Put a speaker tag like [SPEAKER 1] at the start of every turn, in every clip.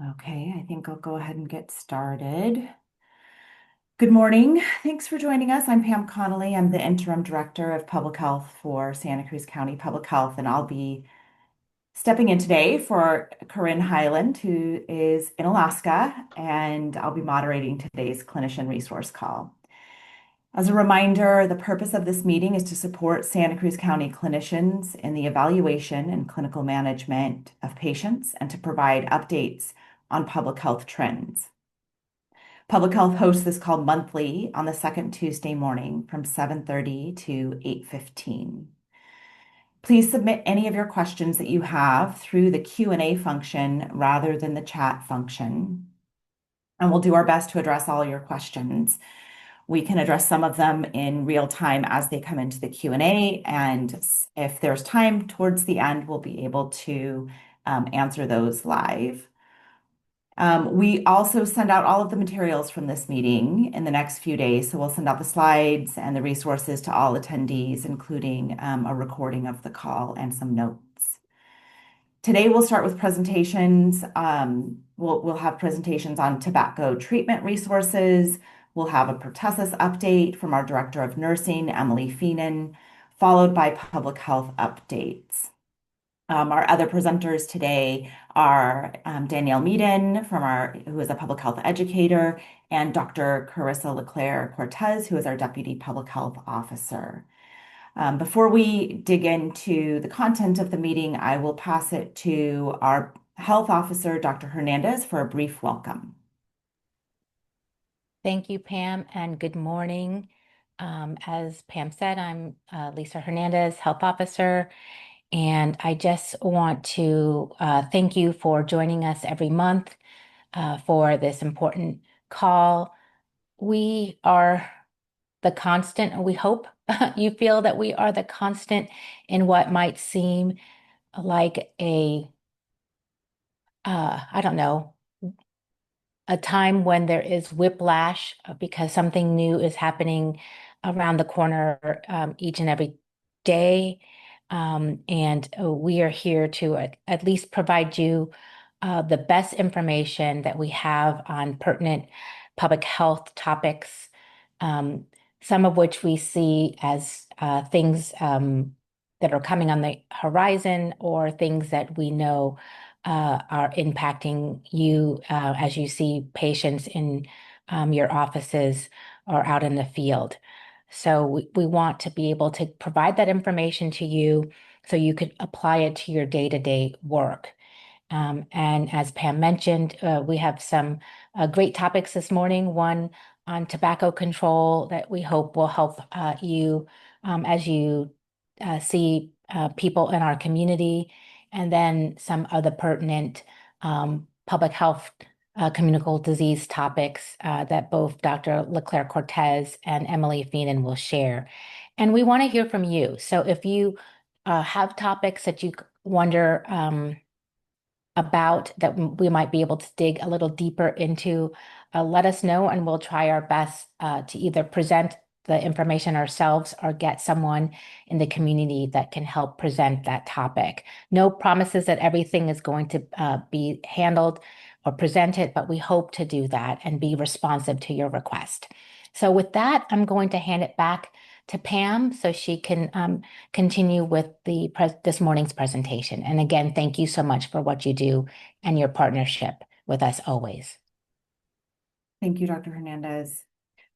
[SPEAKER 1] Okay, I think I'll go ahead and get started. Good morning. Thanks for joining us. I'm Pam Connolly. I'm the Interim Director of Public Health for Santa Cruz County Public Health, and I'll be stepping in today for Corinne Highland, who is in Alaska, and I'll be moderating today's clinician resource call. As a reminder, the purpose of this meeting is to support Santa Cruz County clinicians in the evaluation and clinical management of patients and to provide updates on public health trends. Public Health hosts this call monthly on the second Tuesday morning from 7:30 to 8:15. Please submit any of your questions that you have through the Q&A function rather than the chat function, and we'll do our best to address all your questions. We can address some of them in real time as they come into the Q&A, and if there's time towards the end, we'll be able to answer those live. We also send out all of the materials from this meeting in the next few days. So we'll send out the slides and the resources to all attendees, including a recording of the call and some notes. Today we'll start with presentations. We'll have presentations on tobacco treatment resources. We'll have a pertussis update from our Director of Nursing, Emily Feenan, followed by public health updates. Our other presenters today are Danielle Meaden, who is a public health educator, and Dr. Carissa Leclerc Cortez, who is our Deputy Public Health Officer. Before we dig into the content of the meeting, I will pass it to our Health Officer, Dr. Hernandez, for a brief welcome.
[SPEAKER 2] Thank you, Pam, and good morning. As Pam said, I'm Lisa Hernandez, Health Officer, and I just want to thank you for joining us every month for this important call. We are the constant, and we hope you feel that we are the constant in what might seem like I don't know, a time when there is whiplash because something new is happening around the corner each and every day. And we are here to at least provide you the best information that we have on pertinent public health topics, some of which we see as things that are coming on the horizon or things that we know are impacting you as you see patients in your offices or out in the field. So we want to be able to provide that information to you so you could apply it to your day-to-day work. And as Pam mentioned, we have some great topics this morning, one on tobacco control that we hope will help you as you see people in our community, and then some other pertinent public health communicable disease topics that both Dr. Leclerc Cortez and Emily Feenan will share. And we want to hear from you. So if you have topics that you wonder about that we might be able to dig a little deeper into, let us know, and we'll try our best to either present the information ourselves or get someone in the community that can help present that topic. No promises that everything is going to be handled or presented, but we hope to do that and be responsive to your request. So with that, I'm going to hand it back to Pam so she can continue with this morning's presentation. And again, thank you so much for what you do and your partnership with us always.
[SPEAKER 1] Thank you, Dr. Hernandez.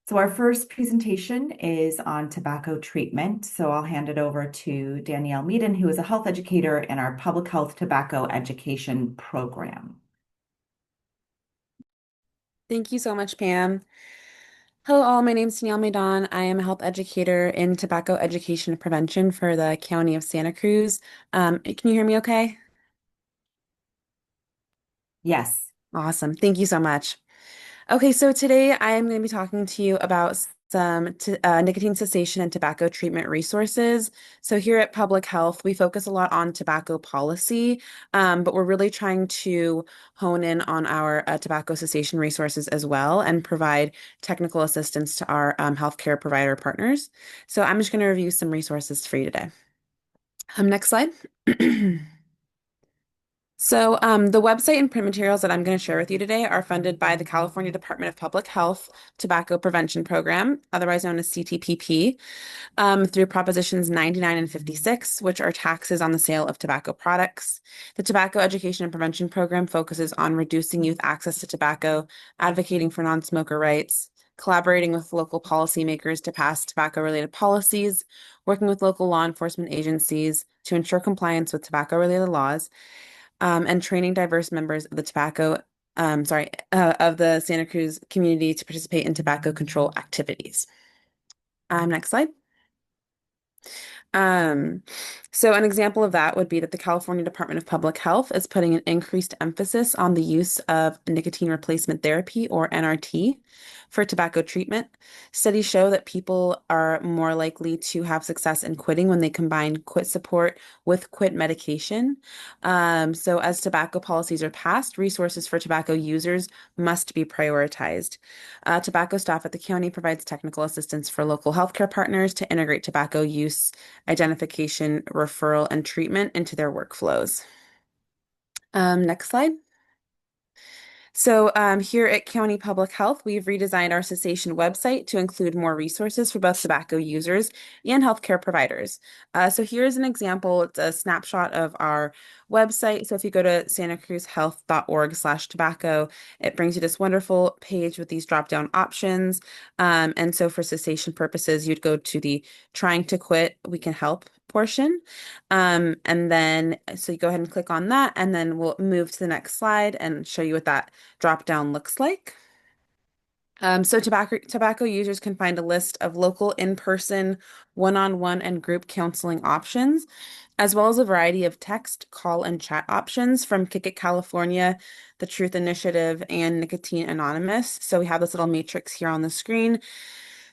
[SPEAKER 1] So our first presentation is on tobacco treatment. So I'll hand it over to Danielle Meaden, who is a health educator in our public health tobacco education program.
[SPEAKER 3] Thank you so much, Pam. Hello all, my name is Danielle Meaden. I am a health educator in tobacco education and prevention for the County of Santa Cruz. Can you hear me okay?
[SPEAKER 1] Yes.
[SPEAKER 3] Awesome. Thank you so much. Okay, so today I am going to be talking to you about some nicotine cessation and tobacco treatment resources. So here at Public Health, we focus a lot on tobacco policy, but we're really trying to hone in on our tobacco cessation resources as well and provide technical assistance to our healthcare provider partners. So I'm just going to review some resources for you today. Next slide. So, the website and print materials that I'm going to share with you today are funded by the California Department of Public Health Tobacco Prevention Program, otherwise known as CTPP, through Propositions 99 and 56, which are taxes on the sale of tobacco products. The Tobacco Education and Prevention Program focuses on reducing youth access to tobacco, advocating for non-smoker rights, collaborating with local policymakers to pass tobacco-related policies, working with local law enforcement agencies to ensure compliance with tobacco-related laws, and training diverse members of the of the Santa Cruz community to participate in tobacco control activities. Next slide. Um, so an example of that would be that the California Department of Public Health is putting an increased emphasis on the use of nicotine replacement therapy, or NRT, for tobacco treatment. Studies show that people are more likely to have success in quitting when they combine quit support with quit medication. So as tobacco policies are passed, resources for tobacco users must be prioritized. Tobacco staff at the county provides technical assistance for local healthcare partners to integrate tobacco use identification, referral, and treatment into their workflows. Next slide. So here at County Public Health, we've redesigned our cessation website to include more resources for both tobacco users and healthcare providers. So here's an example. It's a snapshot of our website. So if you go to santacruzhealth.org/tobacco, it brings you this wonderful page with these drop-down options. And so for cessation purposes, you'd go to the trying to quit, we can help portion. And then, so you go ahead and click on that, and then we'll move to the next slide and show you what that drop down looks like. So tobacco users can find a list of local in-person, one-on-one, and group counseling options, as well as a variety of text, call, and chat options from Kick It California, the Truth Initiative, and Nicotine Anonymous. So we have this little matrix here on the screen.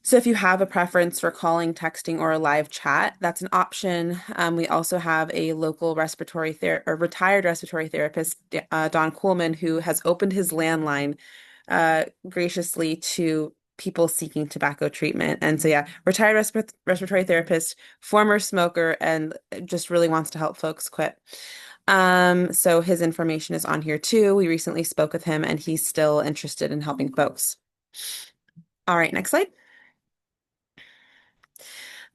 [SPEAKER 3] So if you have a preference for calling, texting, or a live chat, that's an option. We also have a local retired respiratory therapist, Don Coolman, who has opened his landline graciously to people seeking tobacco treatment. And so, yeah, retired respiratory therapist, former smoker, and just really wants to help folks quit. So his information is on here too. We recently spoke with him, and he's still interested in helping folks. All right, next slide.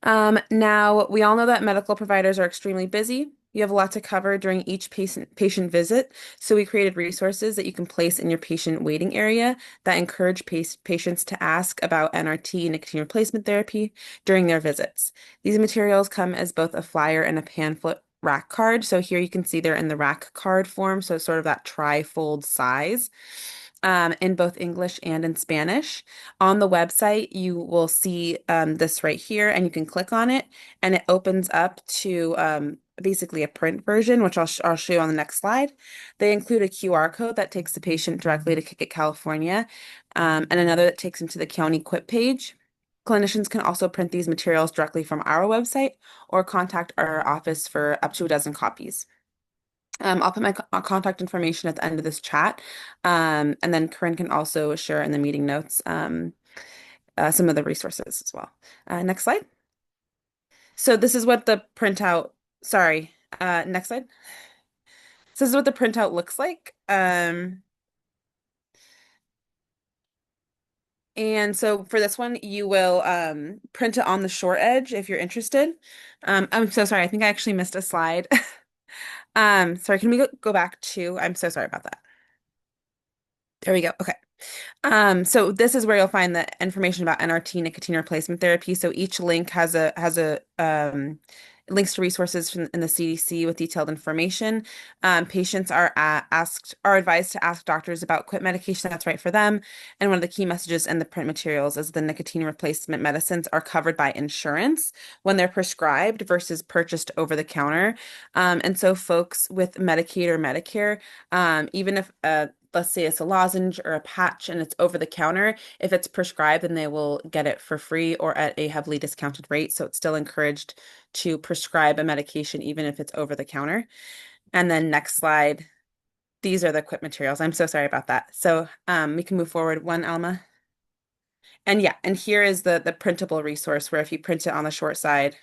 [SPEAKER 3] Now, we all know that medical providers are extremely busy. You have a lot to cover during each patient visit, so we created resources that you can place in your patient waiting area that encourage patients to ask about NRT, nicotine replacement therapy, during their visits. These materials come as both a flyer and a pamphlet rack card. So here you can see they're in the rack card form, so sort of that tri-fold size. In both English and in Spanish. On the website, you will see this right here, and you can click on it, and it opens up to basically a print version, which I'll show you on the next slide. They include a QR code that takes the patient directly to Kick It California, and another that takes them to the county quit page. Clinicians can also print these materials directly from our website or contact our office for up to a dozen copies. I'll put my contact information at the end of this chat. And then Corinne can also share in the meeting notes some of the resources as well. Next slide. So this is what the printout, sorry, next slide. So this is what the printout looks like. And so for this one, you will print it on the short edge if you're interested. I'm so sorry. I think I actually missed a slide. Sorry, can we go back to, I'm so sorry about that. There we go. Okay. So this is where you'll find the information about NRT, nicotine replacement therapy. So each link has a links to resources from in the CDC with detailed information. Patients are advised to ask doctors about quit medication that's right for them. And one of the key messages in the print materials is the nicotine replacement medicines are covered by insurance when they're prescribed versus purchased over the counter. And so folks with Medicaid or Medicare, even if let's say it's a lozenge or a patch and it's over the counter, if it's prescribed, then they will get it for free or at a heavily discounted rate. So it's still encouraged to prescribe a medication even if it's over the counter. And then next slide, these are the quit materials. I'm so sorry about that. So we can move forward one, Alma. And yeah, and here is the printable resource where if you print it on the short side,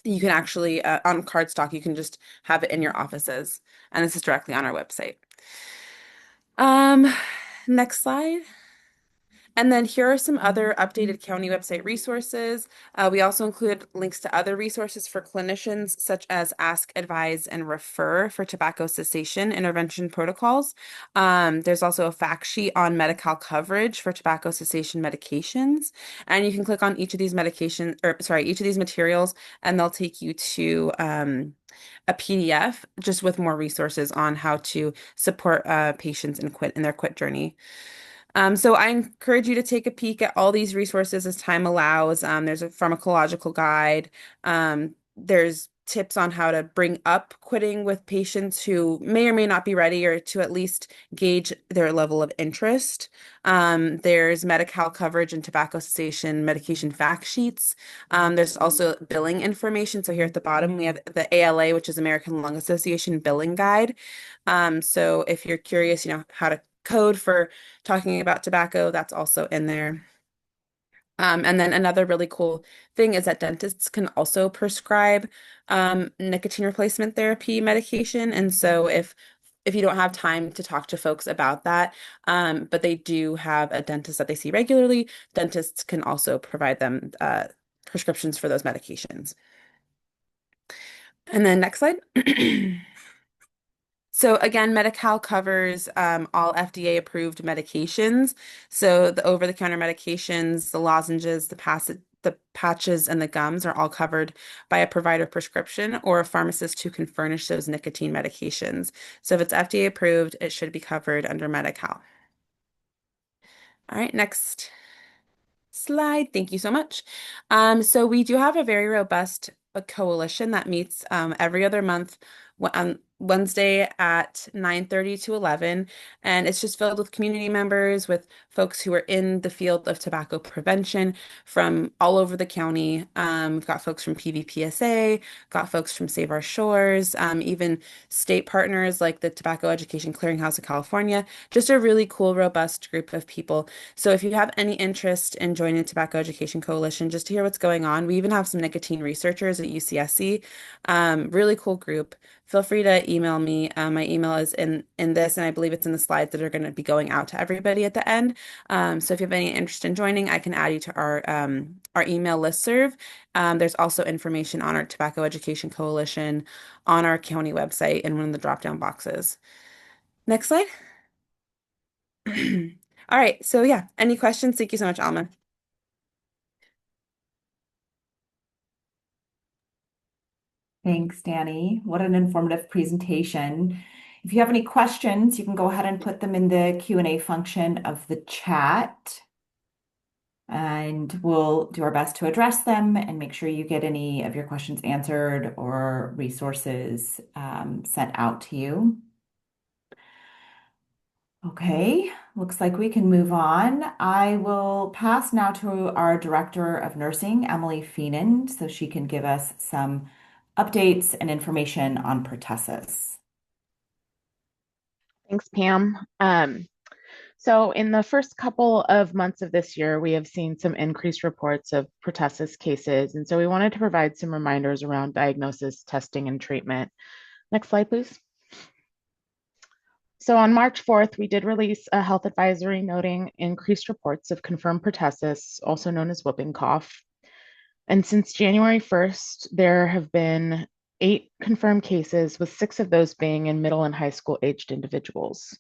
[SPEAKER 3] you can actually, on cardstock, you can just have it in your offices. And this is directly on our website. Um, Next slide. And then here are some other updated county website resources. We also include links to other resources for clinicians, such as Ask, Advise, and Refer for tobacco cessation intervention protocols. There's also a fact sheet on Medi-Cal coverage for tobacco cessation medications. And you can click on each of these each of these materials, and they'll take you to a PDF just with more resources on how to support patients in their quit journey. So I encourage you to take a peek at all these resources as time allows. There's a pharmacological guide. There's tips on how to bring up quitting with patients who may or may not be ready, or to at least gauge their level of interest. There's Medi-Cal coverage and tobacco cessation medication fact sheets. There's also billing information. So here at the bottom, we have the ALA, which is American Lung Association billing guide. So if you're curious, how to code for talking about tobacco, that's also in there. And then another really cool thing is that dentists can also prescribe nicotine replacement therapy medication. And so if you don't have time to talk to folks about that, but they do have a dentist that they see regularly, dentists can also provide them prescriptions for those medications. And then next slide. So again, Medi-Cal covers all FDA approved medications. So the over-the-counter medications, the lozenges, the patches, and the gums are all covered by a provider prescription or a pharmacist who can furnish those nicotine medications. So if it's FDA approved, it should be covered under Medi-Cal. All right, next slide. Thank you so much. So we do have a very robust coalition that meets every other month on Wednesday at 9:30 to 11, and it's just filled with community members, with folks who are in the field of tobacco prevention from all over the county. We've got folks from PVPSA, got folks from Save Our Shores, even state partners like the Tobacco Education Clearinghouse of California. Just a really cool, robust group of people. So if you have any interest in joining the Tobacco Education Coalition, just to hear what's going on, we even have some nicotine researchers at UCSC. Really cool group. Feel free to email me. My email is in this, and I believe it's in the slides that are going to be going out to everybody at the end. So if you have any interest in joining, I can add you to our email listserv. There's also information on our Tobacco Education Coalition on our county website in one of the drop-down boxes. Next slide. All right, so yeah, any questions? Thank you so much, Alma.
[SPEAKER 1] Thanks, Danny. What an informative presentation. If you have any questions, you can go ahead and put them in the Q&A function of the chat, and we'll do our best to address them and make sure you get any of your questions answered or resources sent out to you. Okay, looks like we can move on. I will pass now to our Director of Nursing, Emily Feenan, so she can give us some updates and information on pertussis.
[SPEAKER 4] Thanks, Pam. So in the first couple of months of this year, we have seen some increased reports of pertussis cases. And so we wanted to provide some reminders around diagnosis, testing, and treatment. Next slide, please. So on March 4th, we did release a health advisory noting increased reports of confirmed pertussis, also known as whooping cough. And since January 1st, there have been 8 confirmed cases, with 6 of those being in middle and high school aged individuals.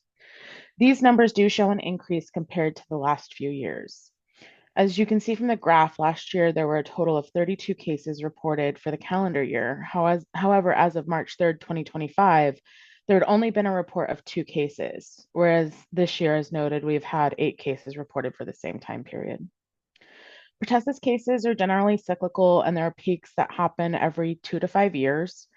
[SPEAKER 4] These numbers do show an increase compared to the last few years. As you can see from the graph, last year there were a total of 32 cases reported for the calendar year. However, as of March 3rd, 2025, there had only been a report of 2 cases, whereas this year, as noted, we've had 8 cases reported for the same time period. Pertussis cases are generally cyclical, and there are peaks that happen every 2 to 5 years.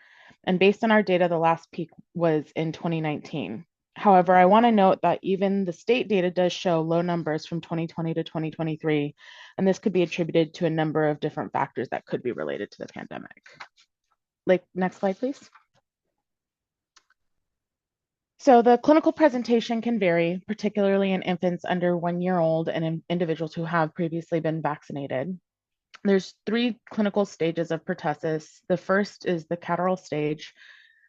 [SPEAKER 4] And based on our data, the last peak was in 2019. However, I want to note that even the state data does show low numbers from 2020 to 2023, and this could be attributed to a number of different factors that could be related to the pandemic. Next slide, please. So the clinical presentation can vary, particularly in infants under 1 year old and in individuals who have previously been vaccinated. There's three clinical stages of pertussis. The first is the catarrhal stage,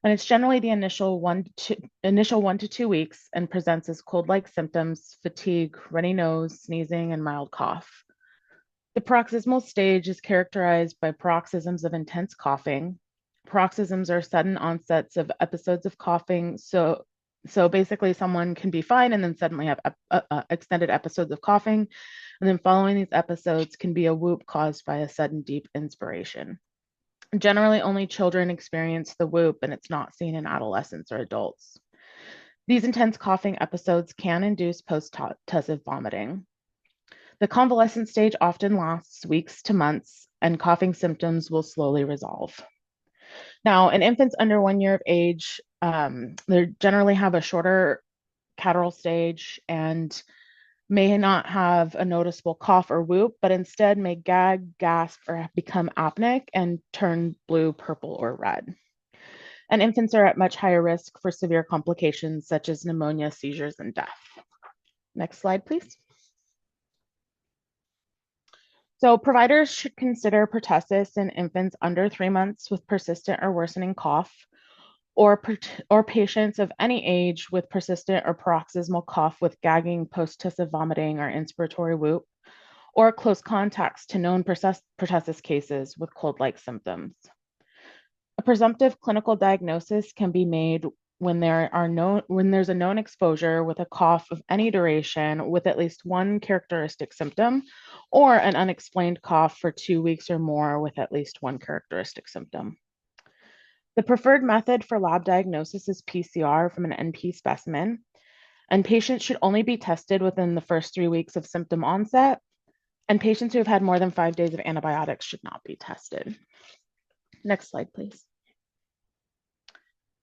[SPEAKER 4] and it's generally the initial 1 to 2 weeks and presents as cold-like symptoms, fatigue, runny nose, sneezing, and mild cough. The paroxysmal stage is characterized by paroxysms of intense coughing. Paroxysms are sudden onsets of episodes of coughing. So basically, someone can be fine and then suddenly have extended episodes of coughing. And then following these episodes can be a whoop caused by a sudden deep inspiration. Generally, only children experience the whoop, and it's not seen in adolescents or adults. These intense coughing episodes can induce post-tussive vomiting. The convalescent stage often lasts weeks to months, and coughing symptoms will slowly resolve. Now, in infants under 1 year of age, they generally have a shorter catarrhal stage and may not have a noticeable cough or whoop, but instead may gag, gasp, or become apneic and turn blue, purple, or red. And infants are at much higher risk for severe complications such as pneumonia, seizures, and death. Next slide, please. So providers should consider pertussis in infants under 3 months with persistent or worsening cough, or patients of any age with persistent or paroxysmal cough with gagging, post-tussive vomiting, or inspiratory whoop, or close contacts to known pertussis cases with cold-like symptoms. A presumptive clinical diagnosis can be made when there's a known exposure with a cough of any duration with at least one characteristic symptom, or an unexplained cough for 2 weeks or more with at least one characteristic symptom. The preferred method for lab diagnosis is PCR from an NP specimen, and patients should only be tested within the first 3 weeks of symptom onset, and patients who have had more than 5 days of antibiotics should not be tested. Next slide, please.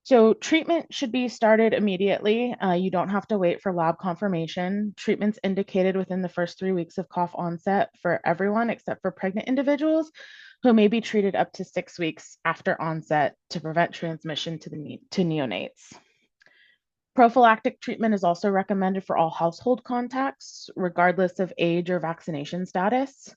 [SPEAKER 4] So treatment should be started immediately. You don't have to wait for lab confirmation. Treatment's indicated within the first 3 weeks of cough onset for everyone except for pregnant individuals who may be treated up to 6 weeks after onset to prevent transmission to neonates. Prophylactic treatment is also recommended for all household contacts, regardless of age or vaccination status.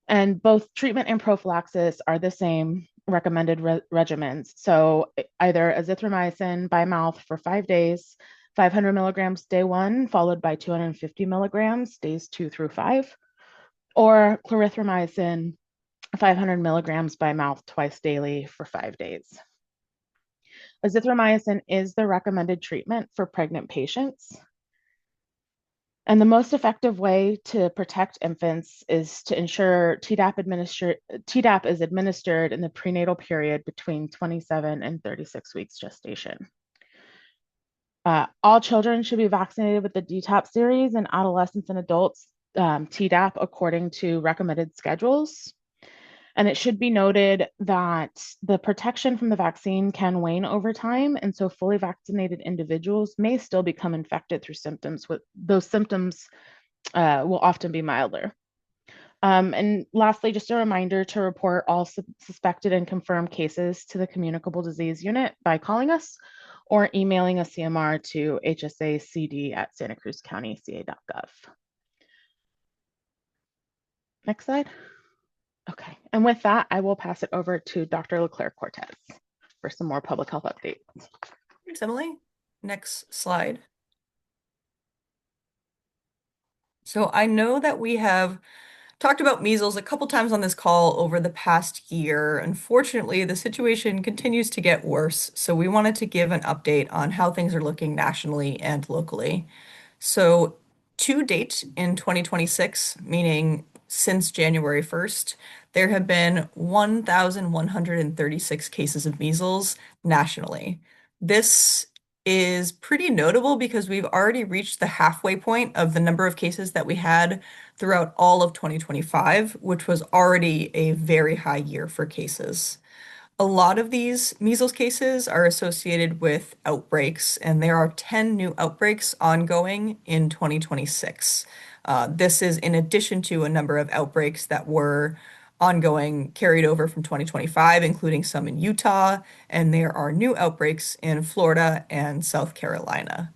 [SPEAKER 4] And both treatment and prophylaxis are the same recommended regimens. So either azithromycin by mouth for 5 days, 500 milligrams day 1, followed by 250 milligrams days 2 through 5, or clarithromycin 500 milligrams by mouth twice daily for 5 days. Azithromycin is the recommended treatment for pregnant patients. And the most effective way to protect infants is to ensure Tdap is administered in the prenatal period between 27 and 36 weeks gestation. All children should be vaccinated with the DTaP series, and adolescents and adults Tdap according to recommended schedules. And it should be noted that the protection from the vaccine can wane over time. And so fully vaccinated individuals may still become infected through symptoms. Those symptoms will often be milder. And lastly, just a reminder to report all suspected and confirmed cases to the Communicable Disease Unit by calling us or emailing a CMR to hsacd@santacruzcountyca.gov. Next slide. Okay, and with that, I will pass it over to Dr. Leclerc-Cortez for some more public health updates.
[SPEAKER 5] Thanks, Emily. Next slide. So I know that we have talked about measles a couple times on this call over the past year. Unfortunately, the situation continues to get worse, so we wanted to give an update on how things are looking nationally and locally. So to date in 2026, meaning since January 1st, there have been 1,136 cases of measles nationally. This is pretty notable because we've already reached the halfway point of the number of cases that we had throughout all of 2025, which was already a very high year for cases. A lot of these measles cases are associated with outbreaks, and there are 10 new outbreaks ongoing in 2026. This is in addition to a number of outbreaks that were ongoing, carried over from 2025, including some in Utah, and there are new outbreaks in Florida and South Carolina.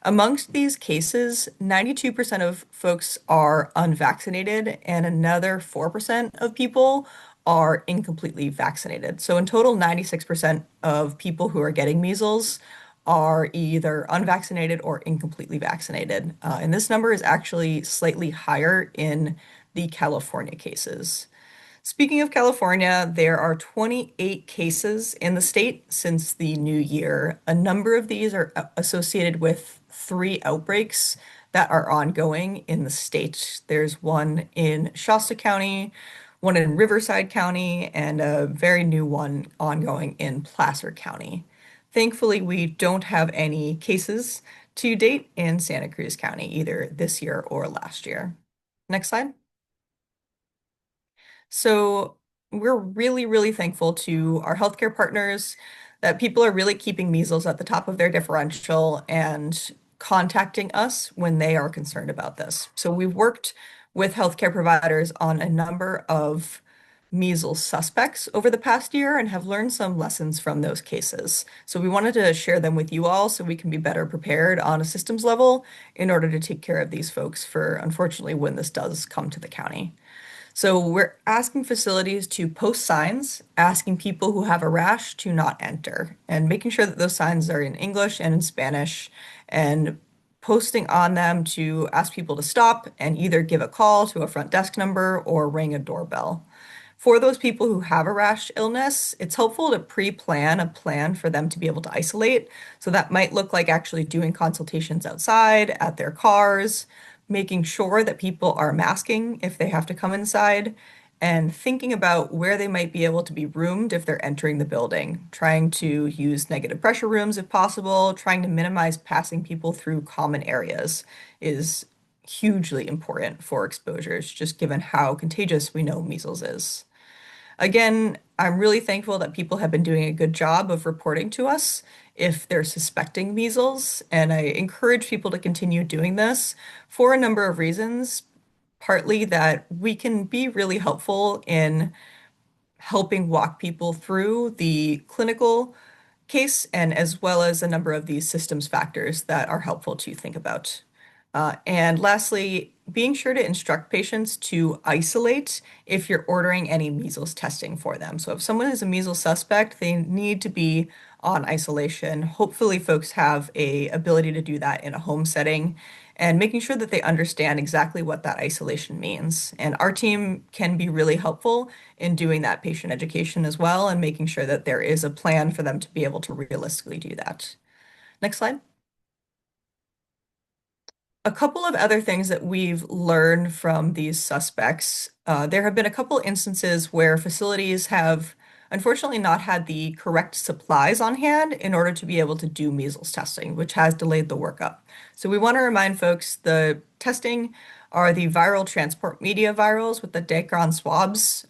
[SPEAKER 5] Amongst these cases, 92% of folks are unvaccinated, and another 4% of people are incompletely vaccinated. So, in total, 96% of people who are getting measles are either unvaccinated or incompletely vaccinated. And this number is actually slightly higher in the California cases. Speaking of California, there are 28 cases in the state since the new year. A number of these are associated with three outbreaks that are ongoing in the state. There's one in Shasta County, one in Riverside County, and a very new one ongoing in Placer County. Thankfully, we don't have any cases to date in Santa Cruz County, either this year or last year. Next slide. So we're really, really thankful to our healthcare partners that people are really keeping measles at the top of their differential and contacting us when they are concerned about this. So we've worked with healthcare providers on a number of measles suspects over the past year and have learned some lessons from those cases. So we wanted to share them with you all so we can be better prepared on a systems level in order to take care of these folks for, unfortunately, when this does come to the county. So we're asking facilities to post signs asking people who have a rash to not enter and making sure that those signs are in English and in Spanish and posting on them to ask people to stop and either give a call to a front desk number or ring a doorbell. For those people who have a rash illness, it's helpful to pre-plan a plan for them to be able to isolate. So that might look like actually doing consultations outside at their cars, making sure that people are masking if they have to come inside, and thinking about where they might be able to be roomed if they're entering the building, trying to use negative pressure rooms if possible, trying to minimize passing people through common areas is hugely important for exposures, just given how contagious we know measles is. Again, I'm really thankful that people have been doing a good job of reporting to us if they're suspecting measles, and I encourage people to continue doing this for a number of reasons. Partly that we can be really helpful in helping walk people through the clinical case and as well as a number of these systems factors that are helpful to think about. And lastly, being sure to instruct patients to isolate if you're ordering any measles testing for them. So if someone is a measles suspect, they need to be on isolation. Hopefully, folks have a ability to do that in a home setting and making sure that they understand exactly what that isolation means. And our team can be really helpful in doing that patient education as well and making sure that there is a plan for them to be able to realistically do that. Next slide. A couple of other things that we've learned from these suspects. There have been a couple instances where facilities have unfortunately not had the correct supplies on hand in order to be able to do measles testing, which has delayed the workup. So we want to remind folks the testing are the viral transport media virals with the Dacron swabs,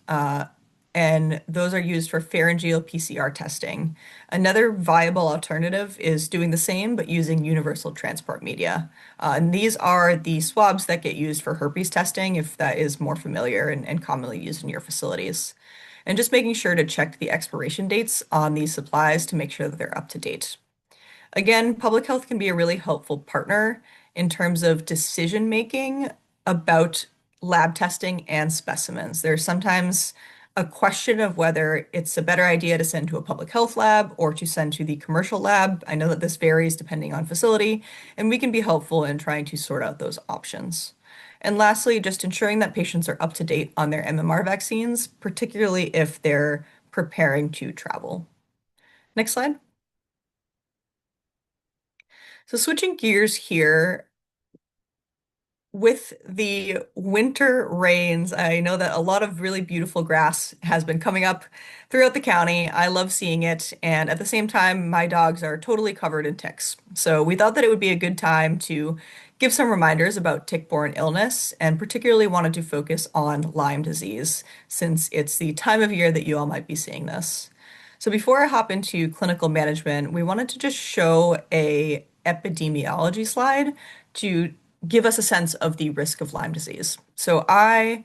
[SPEAKER 5] and those are used for pharyngeal PCR testing. Another viable alternative is doing the same but using universal transport media. And these are the swabs that get used for herpes testing, if that is more familiar and commonly used in your facilities. And just making sure to check the expiration dates on these supplies to make sure that they're up to date. Again, public health can be a really helpful partner in terms of decision making about lab testing and specimens. There's sometimes a question of whether it's a better idea to send to a public health lab or to send to the commercial lab. I know that this varies depending on facility, and we can be helpful in trying to sort out those options. And lastly, just ensuring that patients are up to date on their MMR vaccines, particularly if they're preparing to travel. Next slide. So switching gears here, with the winter rains, I know that a lot of really beautiful grass has been coming up throughout the county. I love seeing it. And at the same time, my dogs are totally covered in ticks. So we thought that it would be a good time to give some reminders about tick-borne illness and particularly wanted to focus on Lyme disease since it's the time of year that you all might be seeing this. So before I hop into clinical management, we wanted to just show a epidemiology slide to give us a sense of the risk of Lyme disease. So I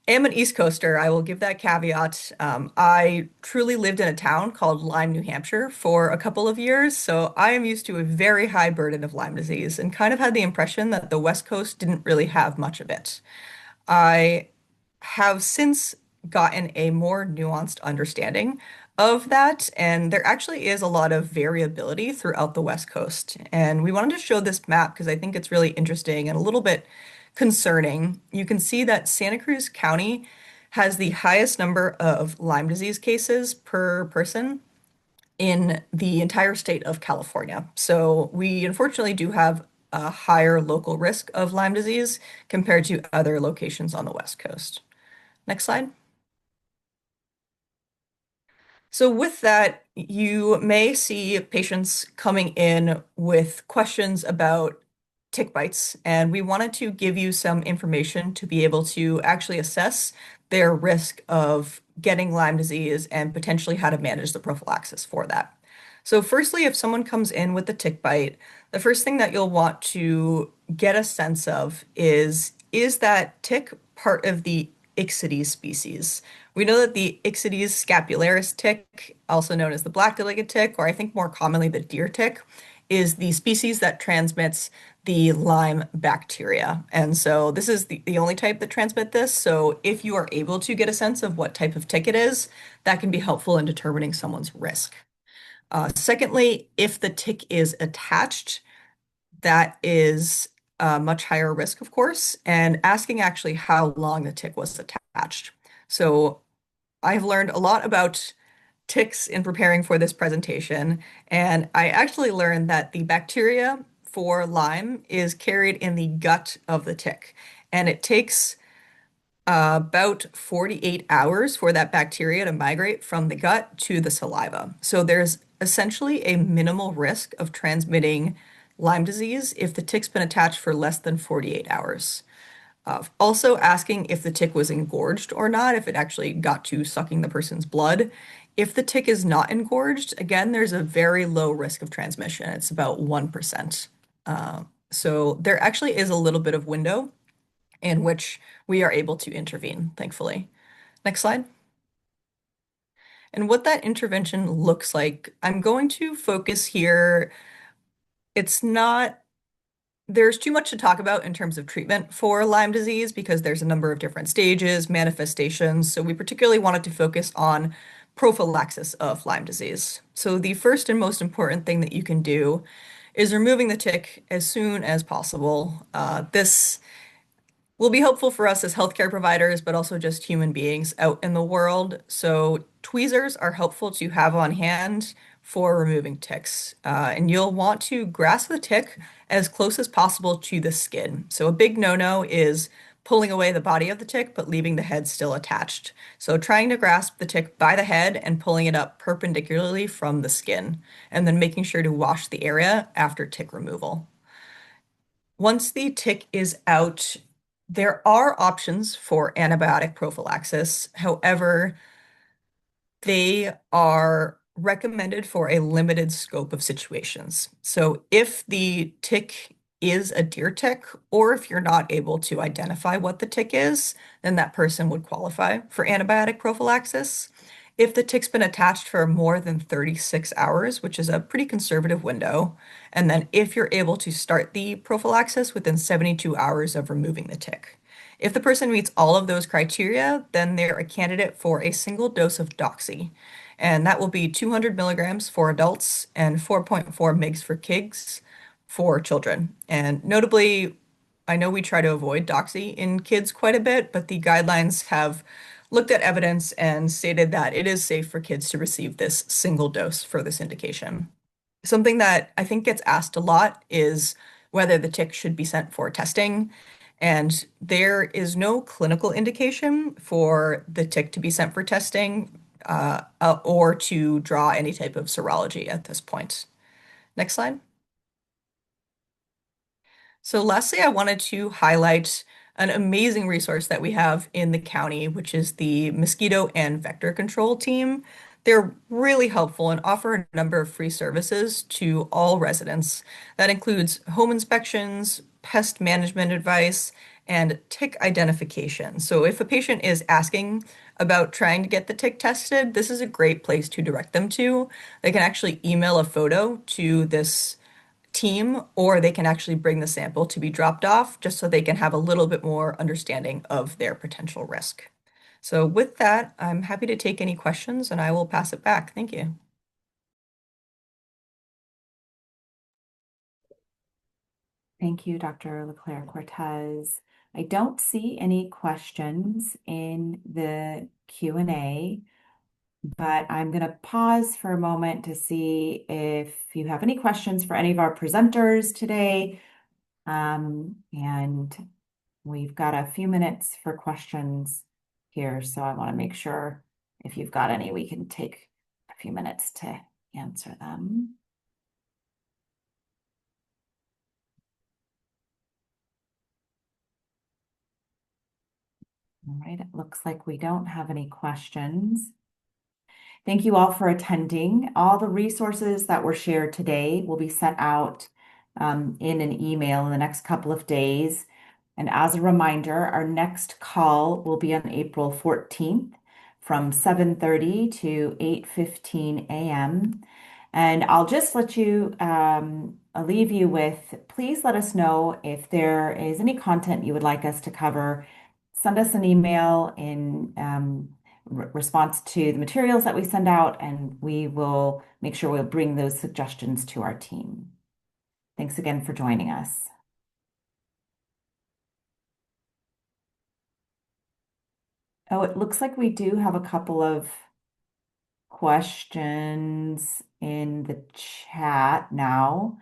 [SPEAKER 5] am an East Coaster. I will give that caveat. I truly lived in a town called Lyme, New Hampshire for a couple of years, so I am used to a very high burden of Lyme disease and kind of had the impression that the West Coast didn't really have much of it. I have since gotten a more nuanced understanding of that, and there actually is a lot of variability throughout the West Coast. And we wanted to show this map because I think it's really interesting and a little bit concerning. You can see that Santa Cruz County has the highest number of Lyme disease cases per person in the entire state of California. So we unfortunately do have a higher local risk of Lyme disease compared to other locations on the West Coast. Next slide. So with that, you may see patients coming in with questions about tick bites, and we wanted to give you some information to be able to actually assess their risk of getting Lyme disease and potentially how to manage the prophylaxis for that. So firstly, if someone comes in with a tick bite, the first thing that you'll want to get a sense of is that tick part of the Ixodes species? We know that the Ixodes scapularis tick, also known as the black-legged tick, or I think more commonly the deer tick, is the species that transmits the Lyme bacteria. And so this is the only type that transmit this. So if you are able to get a sense of what type of tick it is, that can be helpful in determining someone's risk. Secondly, if the tick is attached, that is a much higher risk, of course, and asking actually how long the tick was attached. So I've learned a lot about ticks in preparing for this presentation, and I actually learned that the bacteria for Lyme is carried in the gut of the tick, and it takes about 48 hours for that bacteria to migrate from the gut to the saliva. So there's essentially a minimal risk of transmitting Lyme disease if the tick's been attached for less than 48 hours. Also asking if the tick was engorged or not, if it actually got to sucking the person's blood. If the tick is not engorged, again, there's a very low risk of transmission. It's about 1%. So there actually is a little bit of window in which we are able to intervene, thankfully. Next slide. And what that intervention looks like, I'm going to focus here. It's not There's too much to talk about in terms of treatment for Lyme disease because there's a number of different stages, manifestations. So we particularly wanted to focus on prophylaxis of Lyme disease. So the first and most important thing that you can do is removing the tick as soon as possible. This will be helpful for us as healthcare providers, but also just human beings out in the world. So tweezers are helpful to have on hand for removing ticks. And you'll want to grasp the tick as close as possible to the skin. So a big no-no is pulling away the body of the tick, but leaving the head still attached. So trying to grasp the tick by the head and pulling it up perpendicularly from the skin, and then making sure to wash the area after tick removal. Once the tick is out, there are options for antibiotic prophylaxis. However, they are recommended for a limited scope of situations. So if the tick is a deer tick, or if you're not able to identify what the tick is, then that person would qualify for antibiotic prophylaxis. If the tick's been attached for more than 36 hours, which is a pretty conservative window, and then if you're able to start the prophylaxis within 72 hours of removing the tick. If the person meets all of those criteria, then they're a candidate for a single dose of doxy. And that will be 200 milligrams for adults and 4.4 mgs for kids for children. And notably, I know we try to avoid doxy in kids quite a bit, but the guidelines have looked at evidence and stated that it is safe for kids to receive this single dose for this indication. Something that I think gets asked a lot is whether the tick should be sent for testing. And there is no clinical indication for the tick to be sent for testing or to draw any type of serology at this point. Next slide. So lastly, I wanted to highlight an amazing resource that we have in the county, which is the mosquito and vector control team. They're really helpful and offer a number of free services to all residents. That includes home inspections, pest management advice, and tick identification. So if a patient is asking about trying to get the tick tested, this is a great place to direct them to. They can actually email a photo to this team, or they can actually bring the sample to be dropped off just so they can have a little bit more understanding of their potential risk. So with that, I'm happy to take any questions and I will pass it back. Thank you.
[SPEAKER 1] Thank you, Dr. Leclerc Cortez. I don't see any questions in the Q&A, but I'm going to pause for a moment to see if you have any questions for any of our presenters today. And we've got a few minutes for questions here, so I want to make sure if you've got any, we can take a few minutes to answer them. All right, it looks like we don't have any questions. Thank you all for attending. All the resources that were shared today will be sent out in an email in the next couple of days. And as a reminder, our next call will be on April 14th from 7:30 to 8:15 a.m. And I'll just let you, I'll leave you with, please let us know if there is any content you would like us to cover. Send us an email in response to the materials that we send out, and we will make sure we'll bring those suggestions to our team. Thanks again for joining us. Oh, it looks like we do have a couple of questions in the chat now.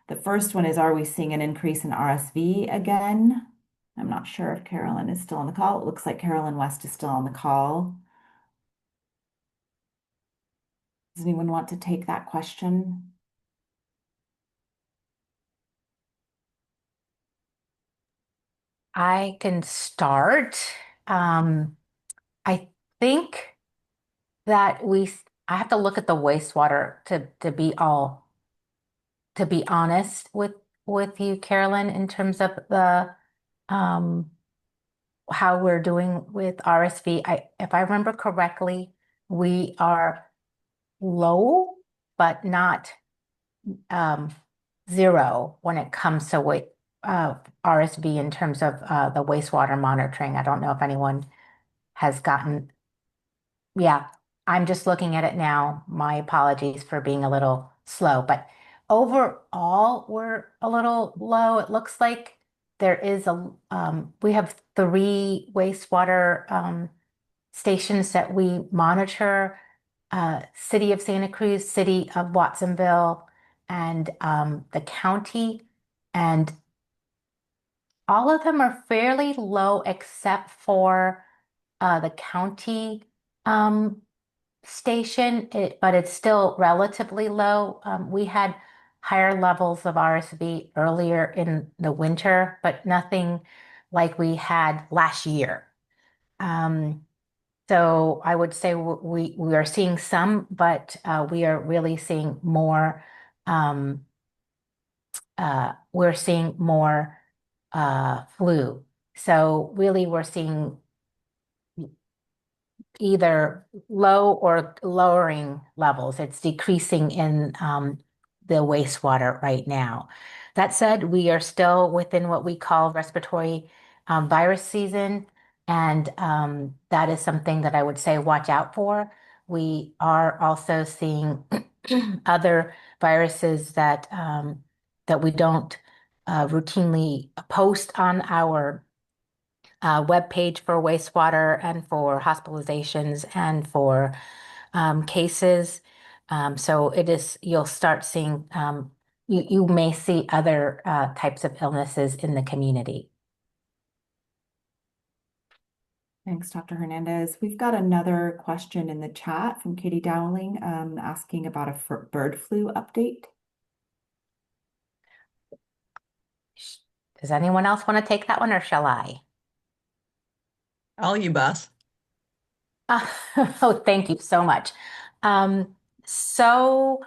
[SPEAKER 1] The first one is, are we seeing an increase in RSV again? I'm not sure if Carolyn is still on the call. It looks like Carolyn West is still on the call. Does anyone want to take that question?
[SPEAKER 2] I can start. I think that I have to look at the wastewater to be honest with you, Carolyn, in terms of the um how we're doing with RSV. If I remember correctly, we are low, but not um zero when it comes to RSV in terms of the wastewater monitoring. I don't know if anyone has gotten. Yeah, I'm just looking at it now. My apologies for being a little slow, but overall, we're a little low. It looks like we have three wastewater stations that we monitor, City of Santa Cruz, City of Watsonville, and the county. And all of them are fairly low except for the county. Um, Station, but it's still relatively low. We had higher levels of RSV earlier in the winter, but nothing like we had last year. Um, so I would say we are seeing some, but we are really seeing more. Um, we're seeing more flu. So really, we're seeing either low or lowering levels. It's decreasing in the wastewater right now. That said, we are still within what we call respiratory virus season, and that is something that I would say watch out for. We are also seeing other viruses that we don't routinely post on our web page for wastewater and for hospitalizations and for cases. So you'll start seeing, you may see other types of illnesses in the community.
[SPEAKER 1] Thanks, Dr. Hernandez. We've got another question in the chat from Katie Dowling asking about a bird flu update.
[SPEAKER 2] Does anyone else want to take that one or shall I?
[SPEAKER 5] All you, boss.
[SPEAKER 2] Oh, thank you so much. Um, so,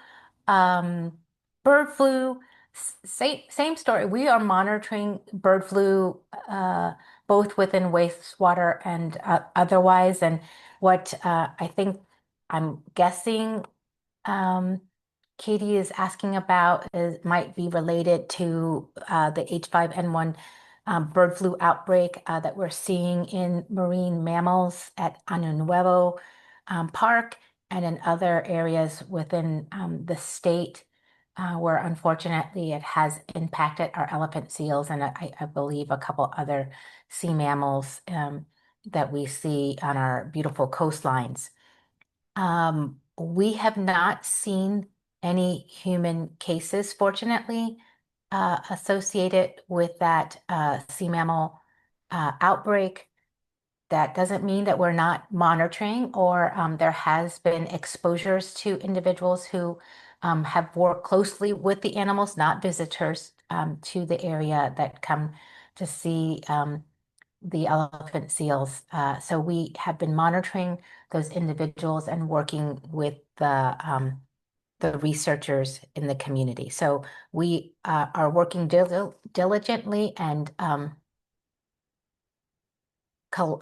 [SPEAKER 2] um, bird flu, same story. We are monitoring bird flu both within wastewater and otherwise. And what I think I'm guessing Katie is asking about is might be related to the H5N1 bird flu outbreak that we're seeing in marine mammals at Año Nuevo Park and in other areas within the state where unfortunately it has impacted our elephant seals and I believe a couple other sea mammals that we see on our beautiful coastlines. We have not seen any human cases, fortunately, associated with that sea mammal outbreak. That doesn't mean that we're not monitoring or there has been exposures to individuals who have worked closely with the animals, not visitors to the area that come to see the elephant seals. So we have been monitoring those individuals and working with the researchers in the community. So we are working diligently and co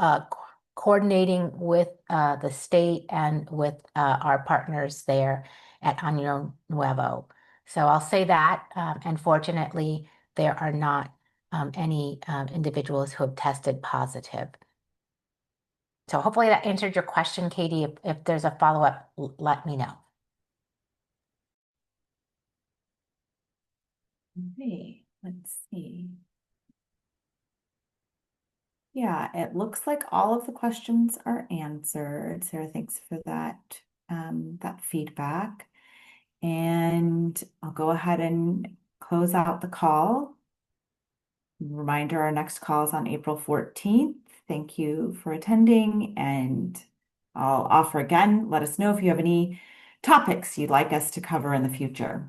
[SPEAKER 2] coordinating with the state and with our partners there at Año Nuevo. So I'll say that, and fortunately, there are not any individuals who have tested positive. So hopefully that answered your question, Katie. If there's a follow-up, let me know.
[SPEAKER 1] Okay, let's see. Yeah, it looks like all of the questions are answered. Sarah, thanks for that feedback. And I'll go ahead and close out the call. Reminder, our next call is on April 14th. Thank you for attending, and I'll offer again, let us know if you have any topics you'd like us to cover in the future.